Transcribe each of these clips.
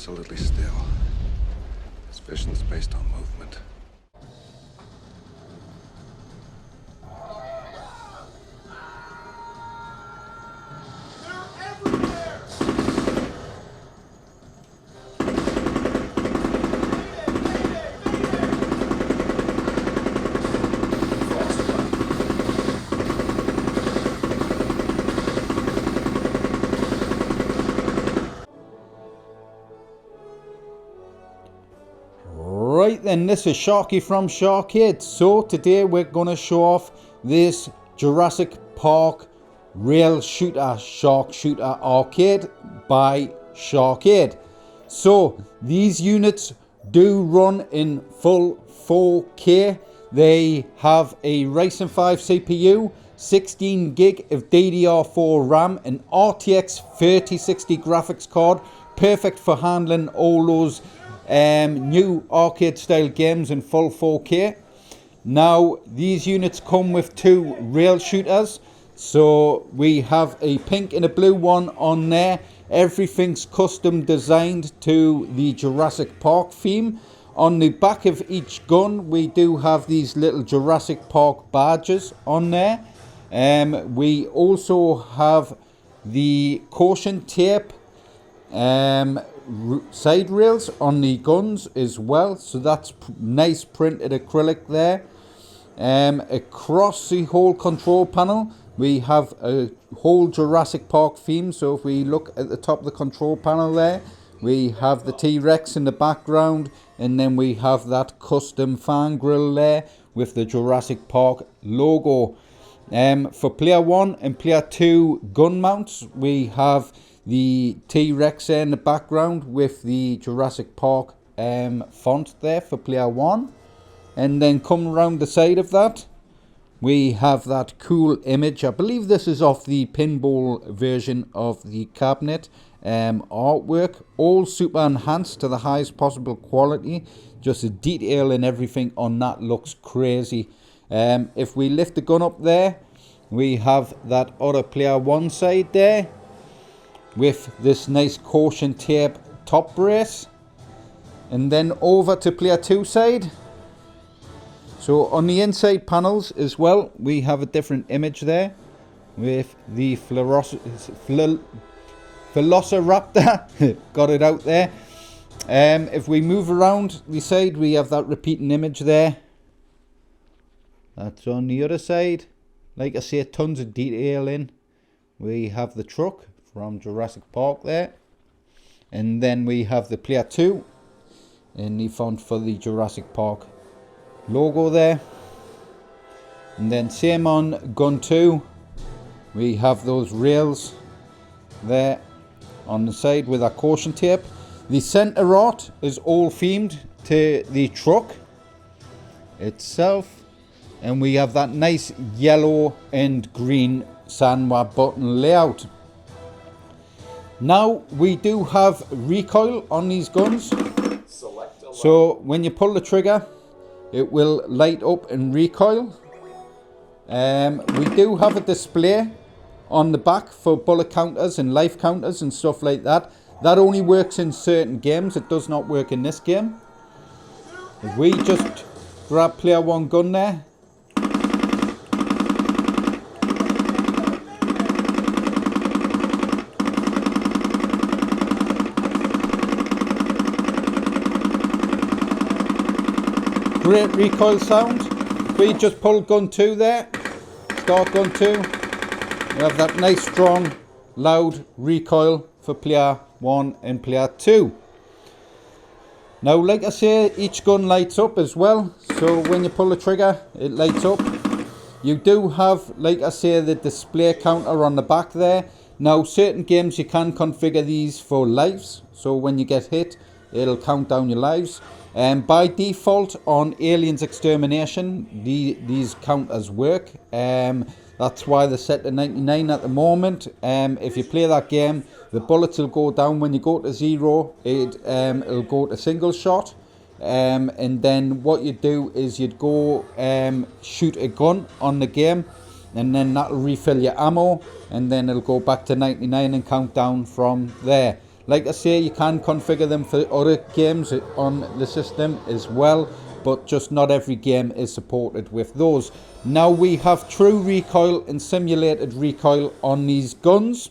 absolutely still. His vision's based on movement. Right then, this is Sharky from Shar-Kade. So today we're going to show off this Jurassic Park rail shooter, shark shooter arcade by Shar-Kade. So these units do run in full 4K. They have a Ryzen 5 CPU, 16 gig of DDR4 Ram, an RTX 3060 graphics card, perfect for handling all those new arcade style games in full 4K. Now these units come with two rail shooters, so we have a pink and a blue one on there. Everything's custom designed to the Jurassic Park theme. On the back of each gun we do have these little Jurassic Park badges on there. We also have the caution tape side rails on the guns as well, so that's nice printed acrylic there. Across the whole control panel we have a whole Jurassic Park theme. So if we look at the top of the control panel there, we have the T-Rex in the background, and then we have that custom fan grill there with the Jurassic Park logo. For player 1 and player 2 gun mounts, we have the T-Rex in the background with the Jurassic Park font there for player 1. And then come around the side of that, we have that cool image. I believe this is off the pinball version of the cabinet artwork. All super enhanced to the highest possible quality. Just the detail and everything on that looks crazy. If we lift the gun up there, we have that other player 1 side there with this nice caution tape top brace, and then over to player 2 side. So on the inside panels as well, we have a different image there with the Velociraptor. Got it out there. If we move around the side, we have that repeating image there. That's on the other side. Like I say, tons of detail in. We have the truck from Jurassic Park there, and then we have the player 2 in the font for the Jurassic Park logo there. And then same on gun 2, we have those rails there on the side with our caution tape. The center art is all themed to the truck itself, and we have that nice yellow and green sandwich button layout. Now we do have recoil on these guns, so when you pull the trigger it will light up and recoil. We do have a display on the back for bullet counters and life counters and stuff like that. That only works in certain games, it does not work in this game. If we just grab player 1 gun there, great recoil sound. We just pull gun 2 there, start gun 2, we have that nice strong loud recoil for player 1 and player 2. Now like I say, each gun lights up as well, so when you pull the trigger it lights up. You do have, like I say, the display counter on the back there. Now certain games you can configure these for lives, so when you get hit it'll count down your lives. By default on Aliens Extermination, these counters work. That's why they're set to 99 at the moment. If you play that game, the bullets will go down. When you go to 0, it'll go to single shot. And then what you do is you'd go shoot a gun on the game, and then that'll refill your ammo, and then it'll go back to 99 and count down from there. Like I say, you can configure them for other games on the system as well, but just not every game is supported with those. Now we have true recoil and simulated recoil on these guns.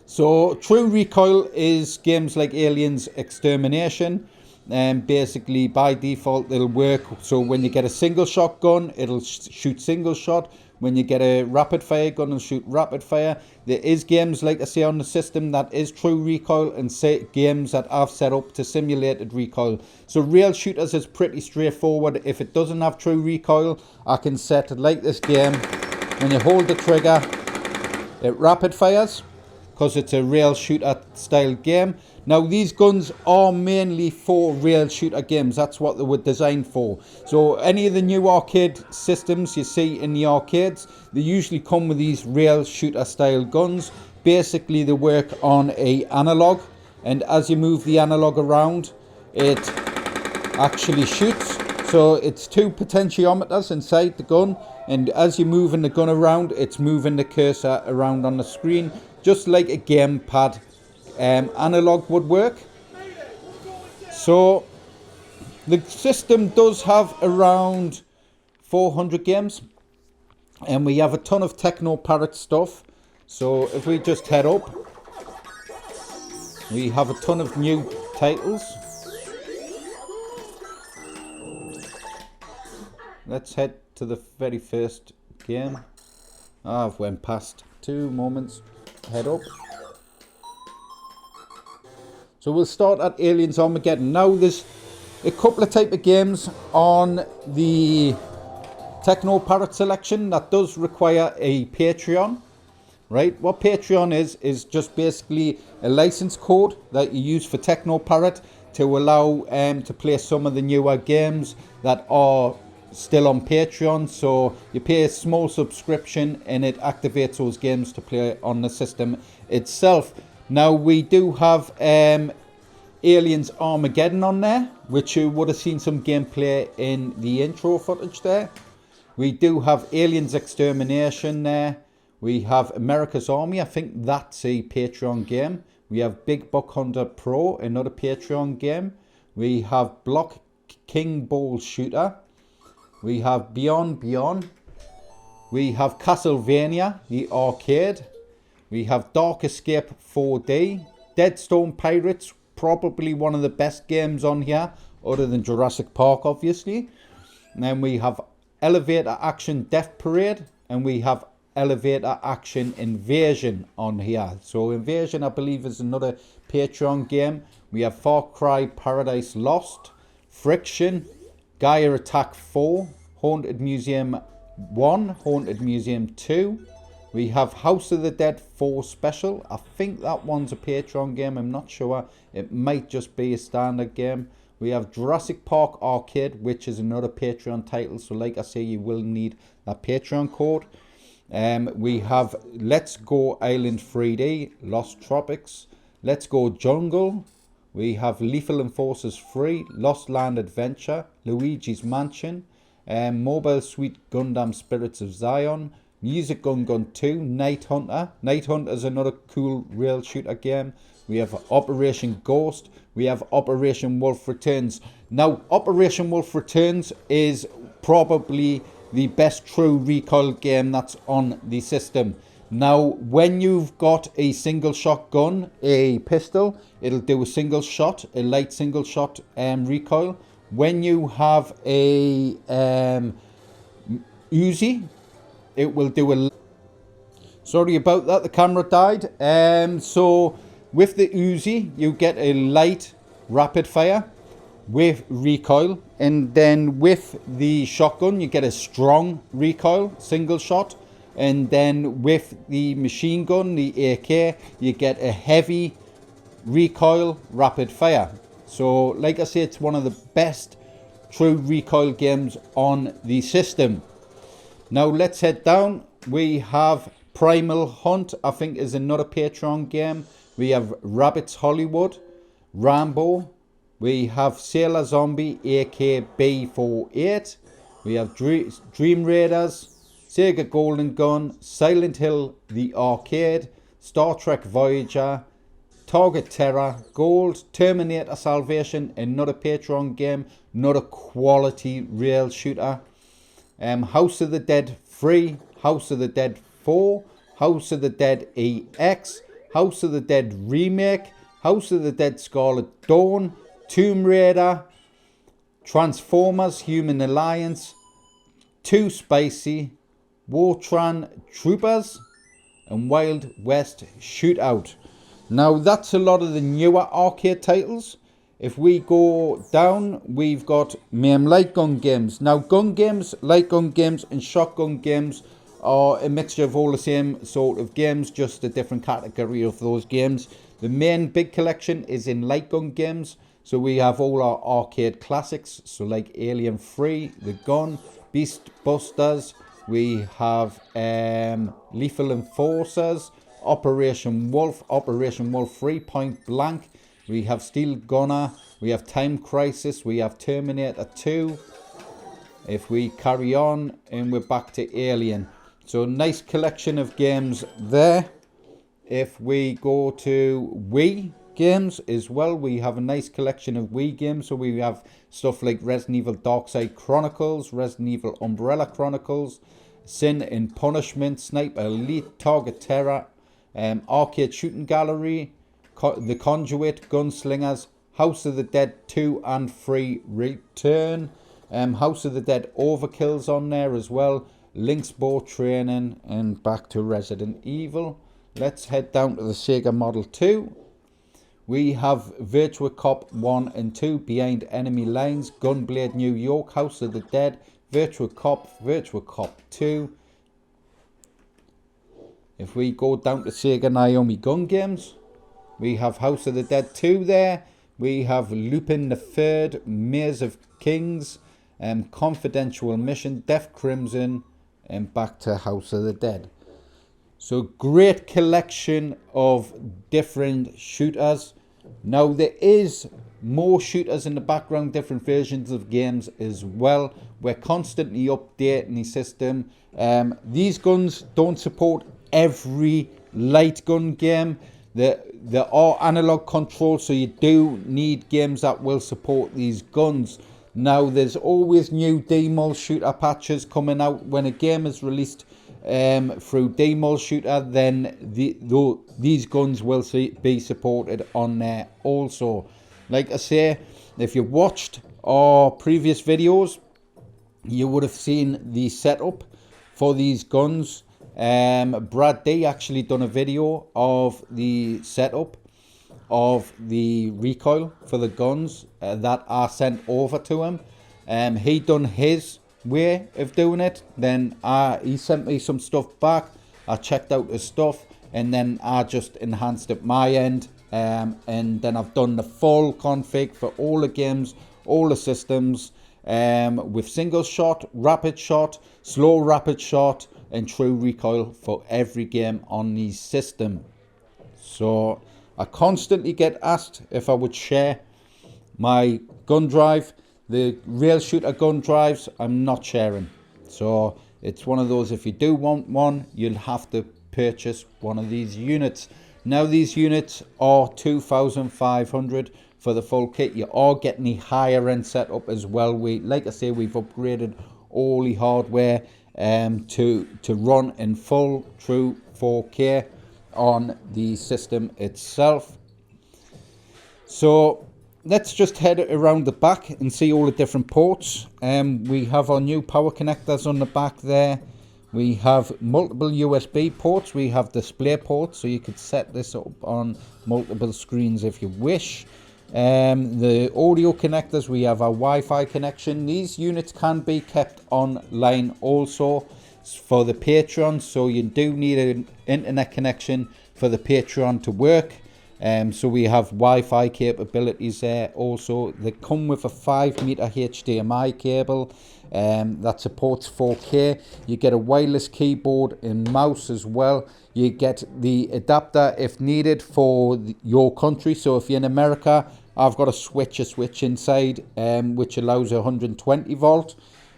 So true recoil is games like Aliens Extermination, and basically by default it'll work. So when you get a single shot gun, it'll shoot single shot. When you get a rapid fire gun, it'll shoot rapid fire. There is games, like I say, on the system that is true recoil, and games that I've set up to simulated recoil. So real shooters is pretty straightforward. If it doesn't have true recoil, I can set it like this game. When you hold the trigger, it rapid fires, because it's a rail shooter style game. Now these guns are mainly for rail shooter games. That's what they were designed for. So any of the new arcade systems you see in the arcades, they usually come with these rail shooter style guns. Basically they work on a analog, and as you move the analog around, it actually shoots. So it's two potentiometers inside the gun, and as you're moving the gun around, it's moving the cursor around on the screen, just like a gamepad analog would work. So the system does have around 400 games, and we have a ton of Techno Parrot stuff. So if we just head up, we have a ton of new titles. Let's head to the very first game. I've went past 2 moments. Head up. So we'll start at Aliens Armageddon. Now there's a couple of type of games on the Techno Parrot selection that does require a Patreon. Right? What Patreon is just basically a license code that you use for Techno Parrot to allow to play some of the newer games that are still on Patreon. So you pay a small subscription and it activates those games to play on the system itself. Now we do have Aliens Armageddon on there, which you would have seen some gameplay in the intro footage there. We do have Aliens Extermination there. We have America's Army. I think that's a Patreon game. We have Big Buck Hunter Pro, another Patreon game. We have Block King Ball Shooter. We have Beyond Beyond. We have Castlevania, the arcade. We have Dark Escape 4D. Deadstone Pirates, probably one of the best games on here, other than Jurassic Park, obviously. And then we have Elevator Action Death Parade. And we have Elevator Action Invasion on here. So Invasion, I believe, is another Patreon game. We have Far Cry Paradise Lost. Friction. Gaia Attack 4, Haunted Museum 1, Haunted Museum 2. We have House of the Dead 4 Special. I think that one's a Patreon game. I'm not sure. It might just be a standard game. We have Jurassic Park Arcade, which is another Patreon title. So like I say, you will need that Patreon code. We have Let's Go Island 3D, Lost Tropics. Let's Go Jungle. We have Lethal Enforcers 3, Lost Land Adventure, Luigi's Mansion, Mobile Suit Gundam Spirits of Zion, Music Gun Gun 2, Night Hunter. Night Hunter is another cool rail shooter game. We have Operation Ghost. We have Operation Wolf Returns. Now, Operation Wolf Returns is probably the best true recoil game that's on the system. Now, when you've got a single shot gun, a pistol, it'll do a single shot, a light single shot recoil. When you have a Uzi, it will do a... Sorry about that, the camera died. So with the Uzi, you get a light rapid fire with recoil. And then with the shotgun, you get a strong recoil, single shot. And then with the machine gun, the AK, you get a heavy recoil rapid fire. So like I say, it's one of the best true recoil games on the system. Now let's head down. We have Primal Hunt, I think is another Patreon game. We have Rabbits Hollywood, Rambo. We have Sailor Zombie AKB48. We have Dream Raiders, Sega Golden Gun, Silent Hill the Arcade, Star Trek Voyager, Target Terror, Gold, Terminator Salvation, another Patreon game, not a quality rail shooter. House of the Dead 3, House of the Dead 4, House of the Dead EX, House of the Dead Remake, House of the Dead Scarlet Dawn, Tomb Raider, Transformers Human Alliance, Too Spicy, Wartran Troopers, and Wild West Shootout. Now that's a lot of the newer arcade titles. If we go down, we've got light gun games. Now gun games, light gun games and shotgun games are a mixture of all the same sort of games, just a different category of those games. The main big collection is in light gun games. So we have all our arcade classics, so like Alien 3, The Gun, Beast Busters. We have Lethal Enforcers, Operation Wolf 3, Point Blank. We have Steel Gunner, we have Time Crisis, we have Terminator 2. If we carry on, and we're back to Alien. So nice collection of games there. If we go to Wii games as well, we have a nice collection of Wii games. So we have stuff like Resident Evil Darkside Chronicles, Resident Evil Umbrella Chronicles, Sin and Punishment, Sniper Elite, Target Terror, Arcade Shooting Gallery, The Conduit, Gunslingers, House of the Dead 2 and 3 Return, House of the Dead Overkill's on there as well, Link's Bow Training, and back to Resident Evil. Let's head down to the Sega Model 2. We have Virtua Cop 1 and 2, Behind Enemy Lines, Gunblade New York, House of the Dead, Virtua Cop 2. If we go down to Sega Naomi Gun games, we have House of the Dead 2 there. We have Lupin the Third, Maze of Kings, Confidential Mission, Death Crimson, and back to House of the Dead. So great collection of different shooters. Now there is more shooters in the background, different versions of games as well. We're constantly updating the system. These guns don't support every light gun game. There are analog controls, so you do need games that will support these guns. Now there's always new DMUL shooter patches coming out. When a game is released through DMUL shooter, then these guns will be supported on there also. Like I say, if you watched our previous videos, you would have seen the setup for these guns. Brad D actually done a video of the setup of the recoil for the guns that I sent over to him. He done his way of doing it, then he sent me some stuff back. I checked out his stuff, and then I just enhanced it my end, and then I've done the full config for all the games, all the systems, with single shot, rapid shot, slow rapid shot, and true recoil for every game on the system. So I constantly get asked if I would share my gun drive. The rail shooter gun drives I'm not sharing, so it's one of those, if you do want one, you'll have to purchase one of these units. Now these units are 2,500 for the full kit. You are getting the higher end setup as well. Like I say, we've upgraded all the hardware to run in full true 4K on the system itself. So let's just head around the back and see all the different ports. We have our new power connectors on the back there. We have multiple USB ports. We have display ports, so you could set this up on multiple screens if you wish. The audio connectors, we have our Wi-Fi connection. These units can be kept online also for the Patreon, so you do need an internet connection for the Patreon to work. So we have Wi-Fi capabilities there also. They come with a 5-meter HDMI cable that supports 4K. You get a wireless keyboard and mouse as well. You get the adapter if needed for your country. So if you're in America, I've got a switch inside which allows 120 volt,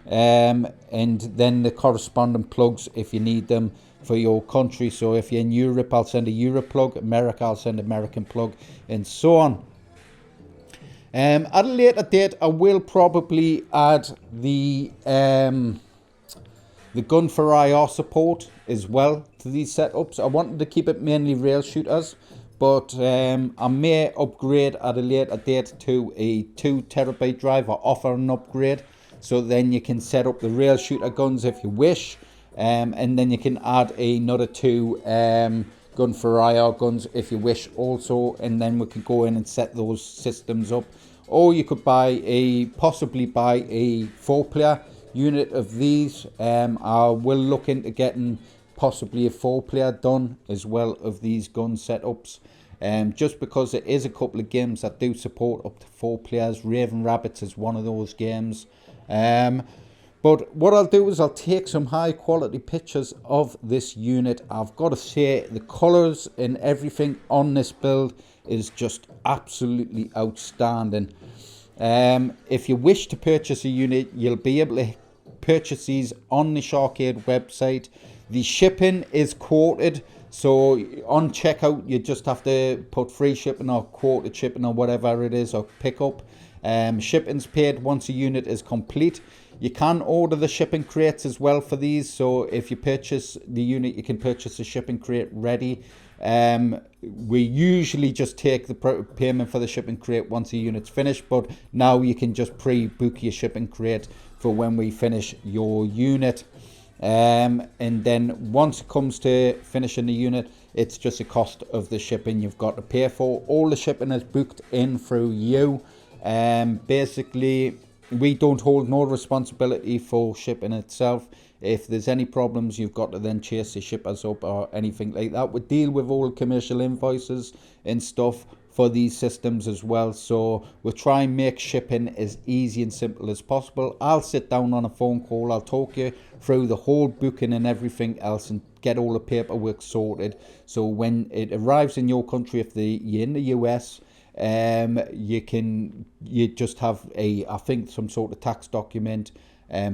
and then the corresponding plugs if you need them for your country. So if you're in Europe, I'll send a Europe plug. America, I'll send American plug, and so on. At a later date, I will probably add the gun for IR support as well to these setups. I wanted to keep it mainly rail shooters, but I may upgrade at a later date to a 2 terabyte drive, or offer an upgrade, so then you can set up the rail shooter guns if you wish, and then you can add another 2 gun for IR guns if you wish also, and then we can go in and set those systems up. Or you could possibly buy a 4-player unit of these. I will look into getting possibly a 4-player done as well of these gun setups, just because there is a couple of games that do support up to 4 players. Raven Rabbits is one of those games. But what I'll do is I'll take some high quality pictures of this unit. I've got to say, the colours and everything on this build is just absolutely outstanding. If you wish to purchase a unit, you'll be able to purchase these on the Shar-Kade website. The shipping is quoted, so on checkout you just have to put free shipping or quoted shipping or whatever it is, or pick up. Shipping's paid once a unit is complete. You can order the shipping crates as well for these, so if you purchase the unit, you can purchase the shipping crate ready. We usually just take the payment for the shipping crate once a unit's finished, but now you can just pre-book your shipping crate for when we finish your unit. And then once it comes to finishing the unit, it's just a cost of the shipping you've got to pay for. All the shipping is booked in through you. Basically, we don't hold no responsibility for shipping itself. If there's any problems, you've got to then chase the shippers up or anything like that. We deal with all commercial invoices and stuff for these systems as well, so we'll try and make shipping as easy and simple as possible. I'll sit down on a phone call, I'll talk you through the whole booking and everything else, and get all the paperwork sorted, so when it arrives in your country, if you're in the US, you just have I think some sort of tax document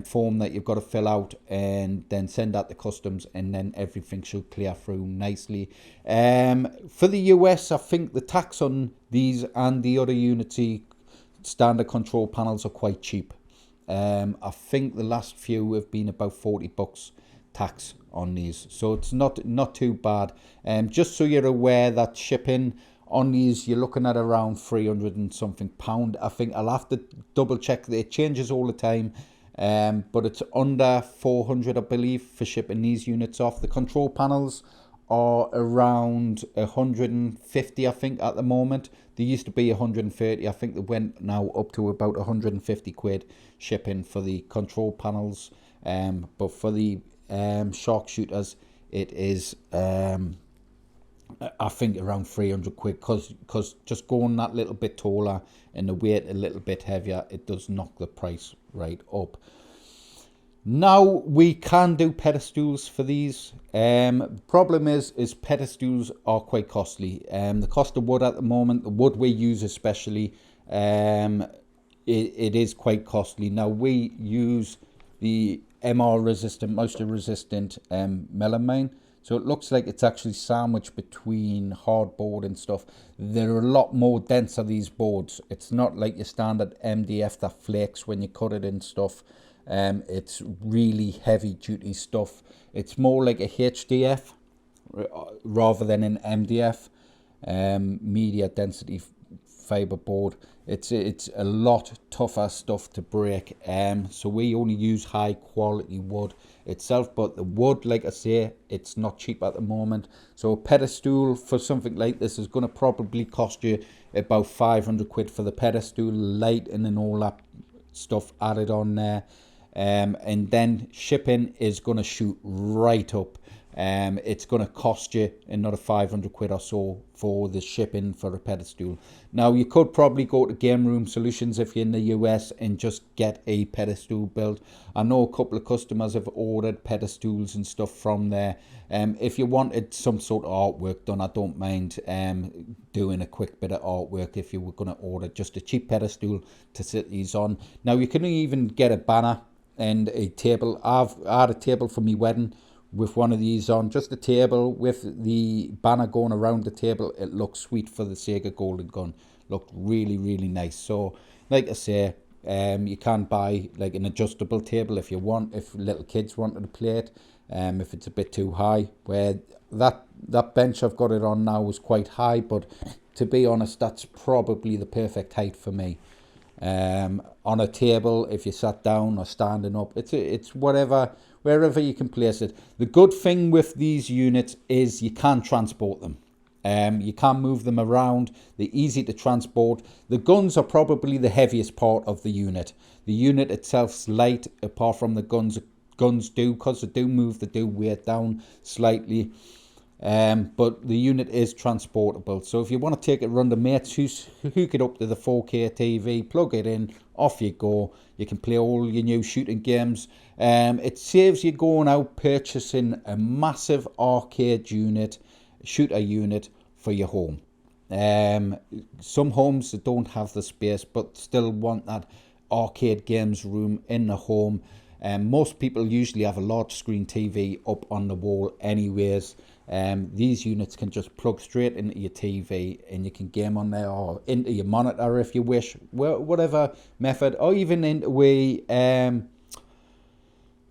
form that you've got to fill out, and then send that to customs, and then everything should clear through nicely. For the US, I think the tax on these and the other Unity standard control panels are quite cheap. I think the last few have been about $40 tax on these, so it's not too bad. Just so you're aware that shipping on these, you're looking at around 300 and something pound. I think I'll have to double check. It changes all the time, but it's under 400, I believe, for shipping these units off. The control panels are around 150, I think, at the moment. They used to be 130. I think they went now up to about 150 quid shipping for the control panels. But for the shark shooters, it is I think around 300 quid, because just going that little bit taller and the weight a little bit heavier, it does knock the price right up. Now we can do pedestals for these. Problem is pedestals are quite costly. The cost of wood at the moment, the wood we use especially, it is quite costly. Now we use the MR resistant, moisture resistant melamine. So it looks like it's actually sandwiched between hardboard and stuff. They're a lot more denser, these boards. It's not like your standard MDF that flakes when you cut it and stuff. It's really heavy duty stuff. It's more like a HDF rather than an MDF, media density fiber board. It's a lot tougher stuff to break. So we only use high quality wood itself, but the wood, like I say, it's not cheap at the moment. So a pedestal for something like this is going to probably cost you about 500 quid for the pedestal, lighting and all that stuff added on there. And then shipping is going to shoot right up. It's going to cost you another 500 quid or so for the shipping for a pedestal. Now you could probably go to Game Room Solutions if you're in the US and just get a pedestal built. I know a couple of customers have ordered pedestals and stuff from there. If you wanted some sort of artwork done, I don't mind doing a quick bit of artwork if you were going to order just a cheap pedestal to sit these on. Now you can even get a banner and a table. I had a table for my wedding with one of these on just a table with the banner going around the table. It looks sweet for the Sega Golden Gun. Looked really, really nice. So like I say, you can buy like an adjustable table if you want, if little kids wanted to play it, if it's a bit too high. Where that bench I've got it on now is quite high, but to be honest, that's probably the perfect height for me. On a table, if you sat down or standing up, it's whatever, wherever you can place it. The good thing with these units is you can transport them. You can move them around. They're easy to transport. The guns are probably the heaviest part of the unit. The unit itself's light, apart from the guns do, because they do move, they do weigh it down slightly. But the unit is transportable. So if you want to take it around the mates, hook it up to the 4K TV, plug it in, off you go. You can play all your new shooting games. It saves you going out purchasing a massive arcade unit, shooter unit for your home. Some homes that don't have the space but still want that arcade games room in the home. Most people usually have a large screen TV up on the wall anyways. These units can just plug straight into your TV and you can game on there, or into your monitor if you wish, whatever method, or even into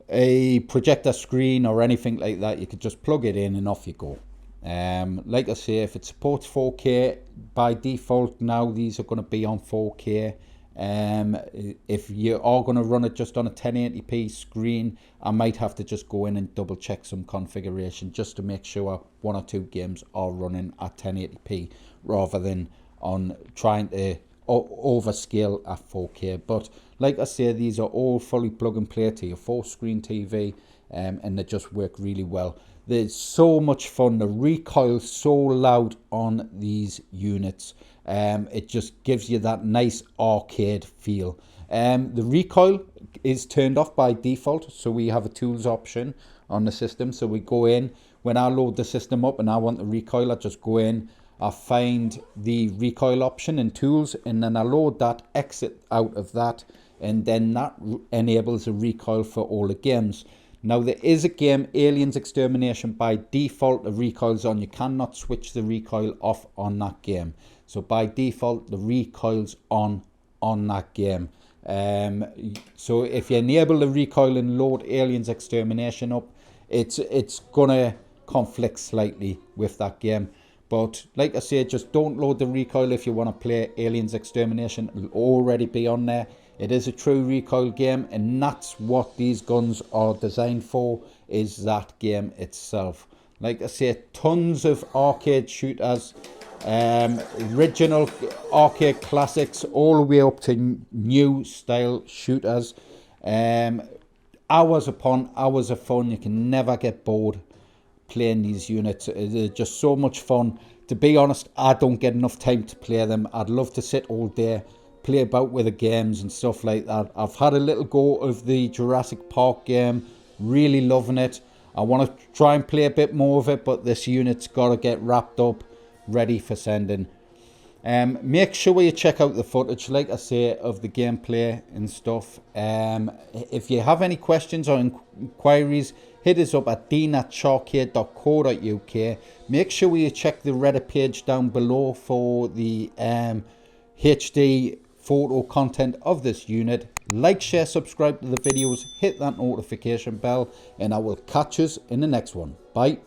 a projector screen or anything like that. You could just plug it in and off you go. Like I say, if it supports 4K by default now, these are going to be on 4K. If you are going to run it just on a 1080p screen, I might have to just go in and double check some configuration just to make sure one or two games are running at 1080p rather than on trying to overscale at 4K. But like I say, these are all fully plug and play to your 4-screen TV, and they just work really well. There's so much fun. The recoil's so loud on these units. It just gives you that nice arcade feel. The recoil is turned off by default, so we have a tools option on the system. So we go in, when I load the system up and I want the recoil, I just go in, I find the recoil option in tools, and then I load that, exit out of that, and then that enables a recoil for all the games. Now there is a game, Aliens Extermination, by default the recoil's on. You cannot switch the recoil off on that game. So by default the recoil's on that game. So if you enable the recoil and load Aliens Extermination up, it's gonna conflict slightly with that game. But like I say, just don't load the recoil if you want to play Aliens Extermination. It'll already be on there. It is a true recoil game, and that's what these guns are designed for, is that game itself. Like I say, tons of arcade shooters, original arcade classics, all the way up to new style shooters. Hours upon hours of fun. You can never get bored playing these units. They're just so much fun. To be honest, I don't get enough time to play them. I'd love to sit all day, play about with the games and stuff like that. I've had a little go of the Jurassic Park game, really loving it. I want to try and play a bit more of it, but this unit's got to get wrapped up, ready for sending. Make sure you check out the footage, like I say, of the gameplay and stuff. If you have any questions or inquiries, hit us up at dean@sharkade.co.uk. Make sure you check the Reddit page down below for the HD photo content of this unit. Like, share, subscribe to the videos, hit that notification bell, and I will catch us in the next one. Bye.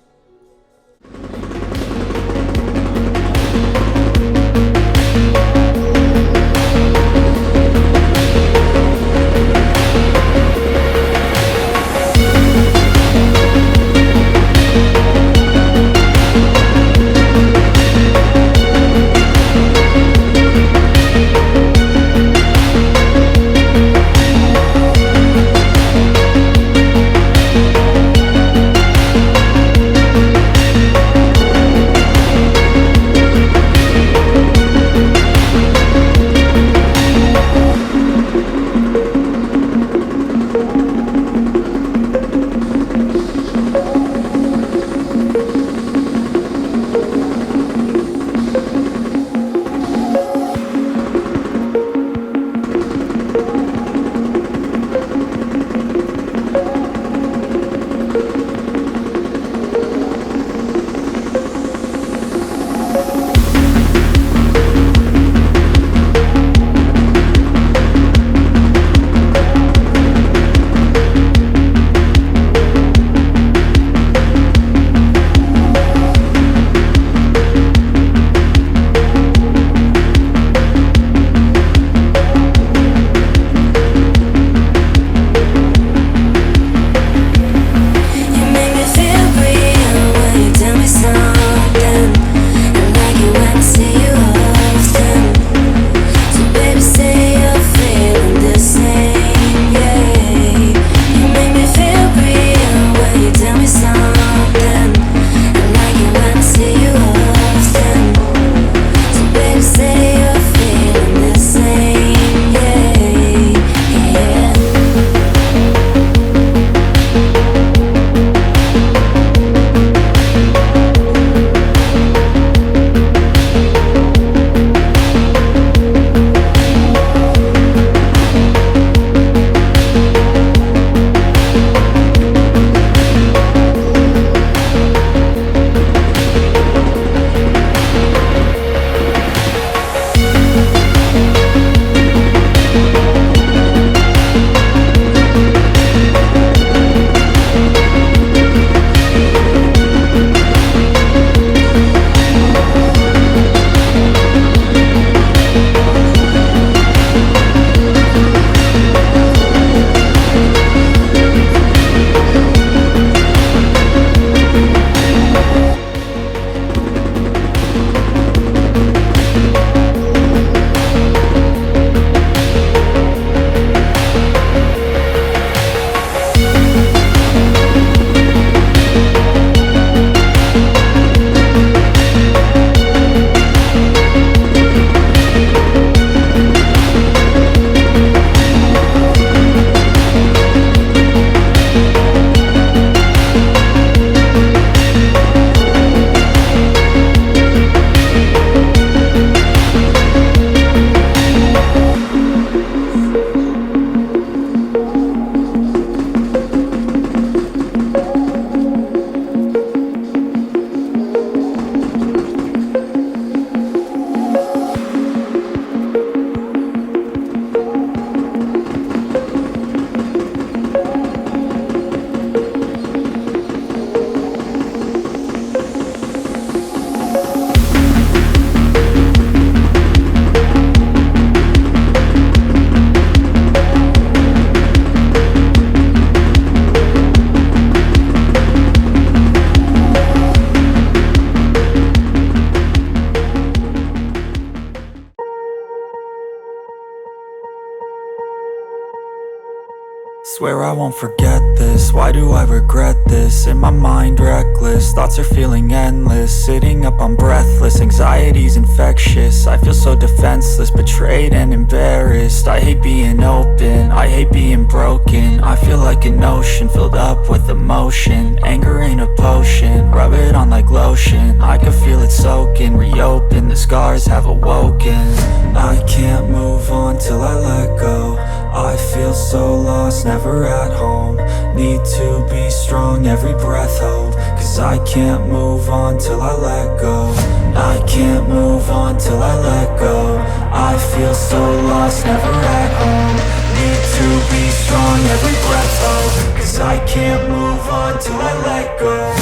Swear I won't forget this, why do I regret this? In my mind reckless, thoughts are feeling endless. Sitting up I'm breathless, anxiety's infectious. I feel so defenseless, betrayed and embarrassed. I hate being open, I hate being broken. I feel like an ocean filled up with emotion. Anger ain't a potion, rub it on like lotion. I can feel it soaking, reopen, the scars have awoken. I can't move on till I let go. I feel so lost, never at home. Need to be strong, every breath hold. Cause I can't move on till I let go. I can't move on till I let go. I feel so lost, never at home. Need to be strong, every breath hold. Cause I can't move on till I let go.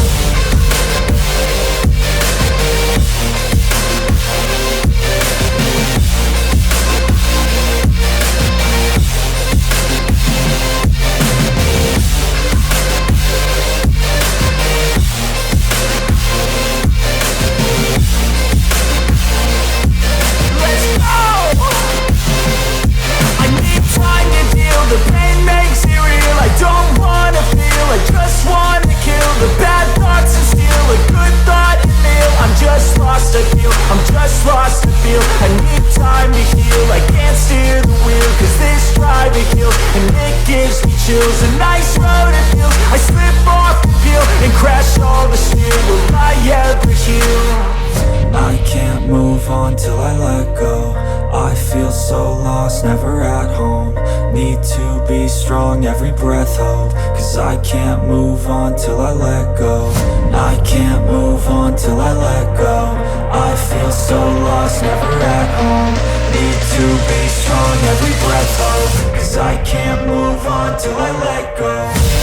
The pain makes it real, I don't wanna feel, I just wanna kill the bad thoughts and steal a good thought and feel. I'm just lost, I feel, I'm just lost to feel. I need time to heal, I can't steer the wheel. Cause this drive to kill, and it gives me chills. A nice road it feels, I slip off the peel and crash all the steel. Will I ever heal? I can't move on till I let go. I feel so lost, never at home. Need to be strong, every breath hold. Cause I can't move on till I let go. I can't move on till I let go. I feel so lost, never at home. Need to be strong, every breath hold. Cause I can't move on till I let go.